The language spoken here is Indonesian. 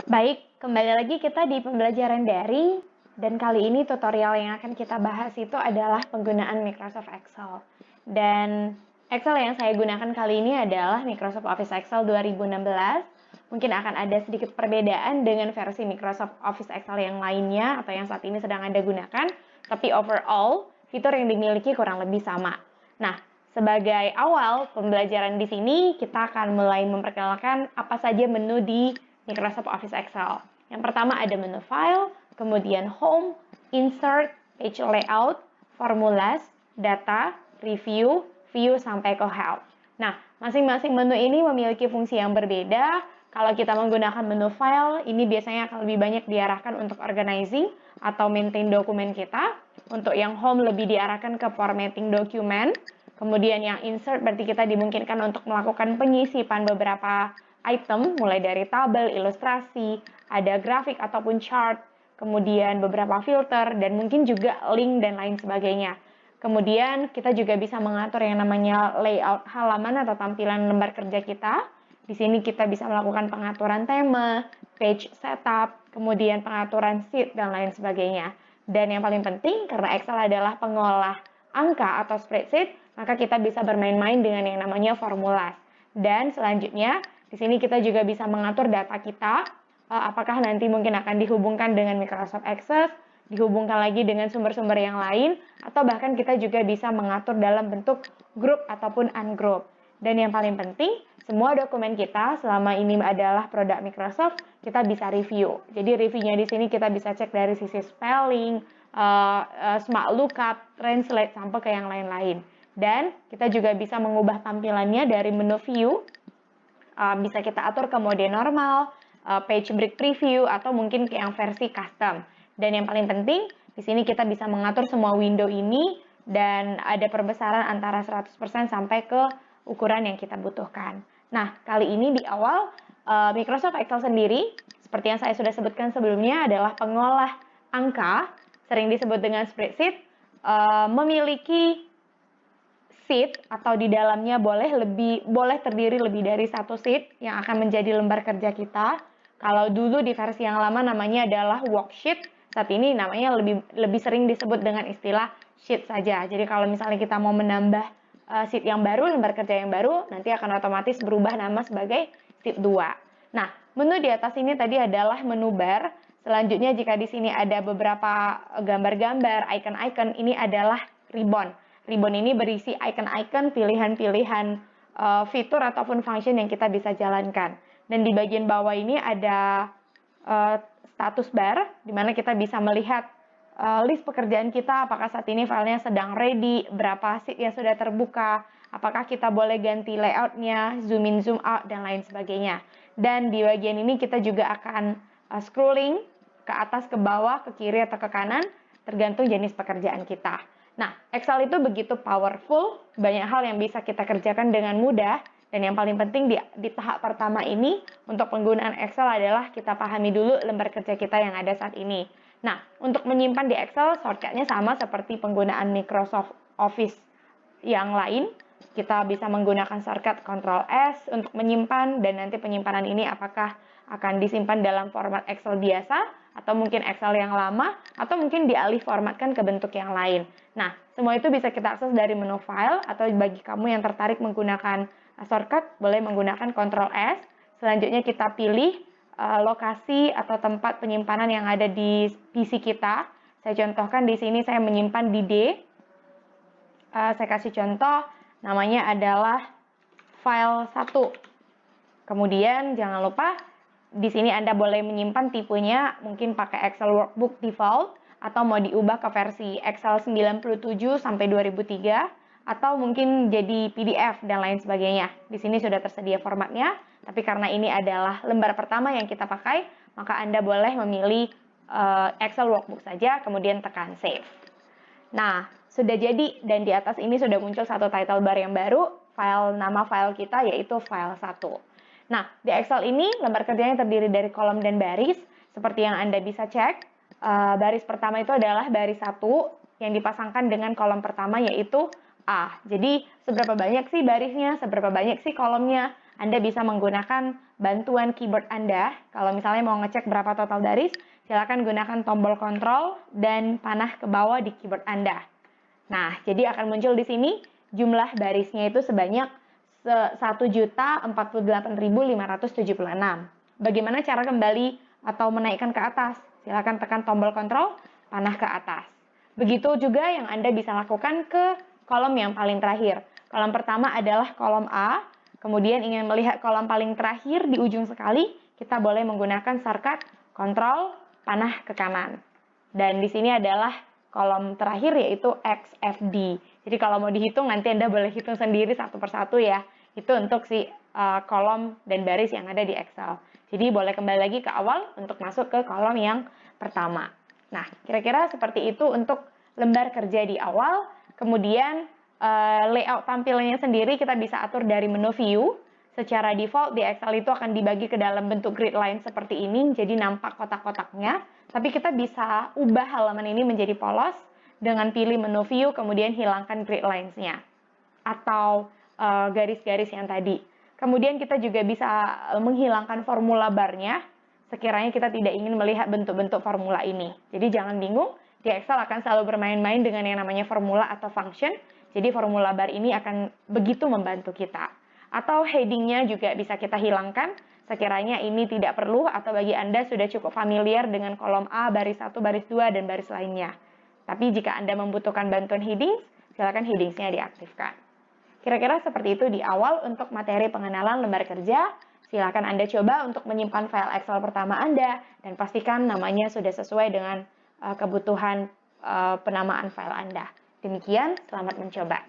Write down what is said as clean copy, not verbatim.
Baik, kembali lagi kita di pembelajaran daring dan kali ini tutorial yang akan kita bahas itu adalah penggunaan Microsoft Excel. Dan Excel yang saya gunakan kali ini adalah Microsoft Office Excel 2016. Mungkin akan ada sedikit perbedaan dengan versi Microsoft Office Excel yang lainnya atau yang saat ini sedang Anda gunakan, tapi overall fitur yang dimiliki kurang lebih sama. Nah, sebagai awal pembelajaran di sini, kita akan mulai memperkenalkan apa saja menu di Microsoft Office Excel. Yang pertama ada menu File, kemudian Home, Insert, Page Layout, Formulas, Data, Review, View, sampai ke Help. Nah, masing-masing menu ini memiliki fungsi yang berbeda. Kalau kita menggunakan menu File, ini biasanya akan lebih banyak diarahkan untuk organizing atau maintain dokumen kita. Untuk yang Home lebih diarahkan ke formatting dokumen. Kemudian yang Insert berarti kita dimungkinkan untuk melakukan penyisipan beberapa item, mulai dari tabel, ilustrasi, ada grafik ataupun chart, kemudian beberapa filter, dan mungkin juga link dan lain sebagainya. Kemudian kita juga bisa mengatur yang namanya layout halaman atau tampilan lembar kerja kita. Di sini kita bisa melakukan pengaturan tema, page setup, kemudian pengaturan sheet, dan lain sebagainya. Dan yang paling penting, karena Excel adalah pengolah angka atau spreadsheet, maka kita bisa bermain-main dengan yang namanya formulas. Dan selanjutnya, di sini kita juga bisa mengatur data kita, apakah nanti mungkin akan dihubungkan dengan Microsoft Access, dihubungkan lagi dengan sumber-sumber yang lain, atau bahkan kita juga bisa mengatur dalam bentuk grup ataupun ungroup. Dan yang paling penting, semua dokumen kita selama ini adalah produk Microsoft, kita bisa review. Jadi reviewnya di sini kita bisa cek dari sisi spelling, smart lookup, translate, sampai ke yang lain-lain. Dan kita juga bisa mengubah tampilannya dari menu view, bisa kita atur ke mode normal, page break preview, atau mungkin ke yang versi custom. Dan yang paling penting, di sini kita bisa mengatur semua window ini dan ada perbesaran antara 100% sampai ke ukuran yang kita butuhkan. Nah, kali ini di awal, Microsoft Excel sendiri, seperti yang saya sudah sebutkan sebelumnya, adalah pengolah angka, sering disebut dengan spreadsheet, memiliki sheet atau di dalamnya boleh terdiri lebih dari satu sheet yang akan menjadi lembar kerja kita. Kalau dulu di versi yang lama namanya adalah worksheet, saat ini namanya lebih sering disebut dengan istilah sheet saja. Jadi kalau misalnya kita mau menambah sheet yang baru, lembar kerja yang baru, nanti akan otomatis berubah nama sebagai sheet 2. Nah, menu di atas ini tadi adalah menu bar. Selanjutnya jika di sini ada beberapa gambar-gambar, icon-icon, ini adalah ribbon. Ribbon ini berisi icon-icon pilihan-pilihan fitur ataupun function yang kita bisa jalankan. Dan di bagian bawah ini ada status bar, di mana kita bisa melihat list pekerjaan kita, apakah saat ini filenya sedang ready, berapa sheet yang sudah terbuka, apakah kita boleh ganti layoutnya, zoom in, zoom out, dan lain sebagainya. Dan di bagian ini kita juga akan scrolling ke atas, ke bawah, ke kiri, atau ke kanan, tergantung jenis pekerjaan kita. Nah, Excel itu begitu powerful, banyak hal yang bisa kita kerjakan dengan mudah, dan yang paling penting di tahap pertama ini, untuk penggunaan Excel adalah kita pahami dulu lembar kerja kita yang ada saat ini. Nah, untuk menyimpan di Excel, shortcut-nya sama seperti penggunaan Microsoft Office yang lain. Kita bisa menggunakan shortcut Ctrl S untuk menyimpan, dan nanti penyimpanan ini apakah akan disimpan dalam format Excel biasa, atau mungkin Excel yang lama, atau mungkin dialih formatkan ke bentuk yang lain. Nah, semua itu bisa kita akses dari menu File, atau bagi kamu yang tertarik menggunakan shortcut, boleh menggunakan Ctrl S. Selanjutnya kita pilih lokasi atau tempat penyimpanan yang ada di PC kita. Saya contohkan di sini saya menyimpan di D. Saya kasih contoh, namanya adalah file 1. Kemudian jangan lupa di sini Anda boleh menyimpan tipenya mungkin pakai Excel Workbook Default, atau mau diubah ke versi Excel 97 sampai 2003, atau mungkin jadi PDF dan lain sebagainya. Di sini sudah tersedia formatnya, tapi karena ini adalah lembar pertama yang kita pakai, maka Anda boleh memilih Excel Workbook saja, kemudian tekan Save. Nah, sudah jadi, dan di atas ini sudah muncul satu title bar yang baru, nama file kita yaitu file 1. Nah, di Excel ini lembar kerjanya terdiri dari kolom dan baris. Seperti yang Anda bisa cek, baris pertama itu adalah baris 1 yang dipasangkan dengan kolom pertama yaitu A. Jadi, seberapa banyak sih barisnya, seberapa banyak sih kolomnya, Anda bisa menggunakan bantuan keyboard Anda. Kalau misalnya mau ngecek berapa total baris, silakan gunakan tombol kontrol dan panah ke bawah di keyboard Anda. Nah, jadi akan muncul di sini jumlah barisnya itu sebanyak 1.048.576. Bagaimana cara kembali atau menaikkan ke atas? Silakan tekan tombol kontrol, panah ke atas. Begitu juga yang Anda bisa lakukan ke kolom yang paling terakhir. Kolom pertama adalah kolom A, kemudian ingin melihat kolom paling terakhir di ujung sekali, kita boleh menggunakan shortcut kontrol, panah ke kanan. Dan di sini adalah kolom terakhir yaitu XFD. Jadi kalau mau dihitung nanti Anda boleh hitung sendiri satu persatu ya. Itu untuk si kolom dan baris yang ada di Excel. Jadi boleh kembali lagi ke awal untuk masuk ke kolom yang pertama. Nah, kira-kira seperti itu untuk lembar kerja di awal. Kemudian layout tampilannya sendiri kita bisa atur dari menu view. Secara default di Excel itu akan dibagi ke dalam bentuk grid line seperti ini, jadi nampak kotak-kotaknya. Tapi kita bisa ubah halaman ini menjadi polos dengan pilih menu view, kemudian hilangkan grid lines-nya. Atau garis-garis yang tadi. Kemudian kita juga bisa menghilangkan formula bar-nya, sekiranya kita tidak ingin melihat bentuk-bentuk formula ini. Jadi jangan bingung, di Excel akan selalu bermain-main dengan yang namanya formula atau function, jadi formula bar ini akan begitu membantu kita. Atau heading-nya juga bisa kita hilangkan, sekiranya ini tidak perlu atau bagi Anda sudah cukup familiar dengan kolom A, baris 1, baris 2, dan baris lainnya. Tapi jika Anda membutuhkan bantuan headings, silakan headings-nya diaktifkan. Kira-kira seperti itu di awal untuk materi pengenalan lembar kerja. Silakan Anda coba untuk menyimpan file Excel pertama Anda dan pastikan namanya sudah sesuai dengan kebutuhan penamaan file Anda. Demikian, selamat mencoba.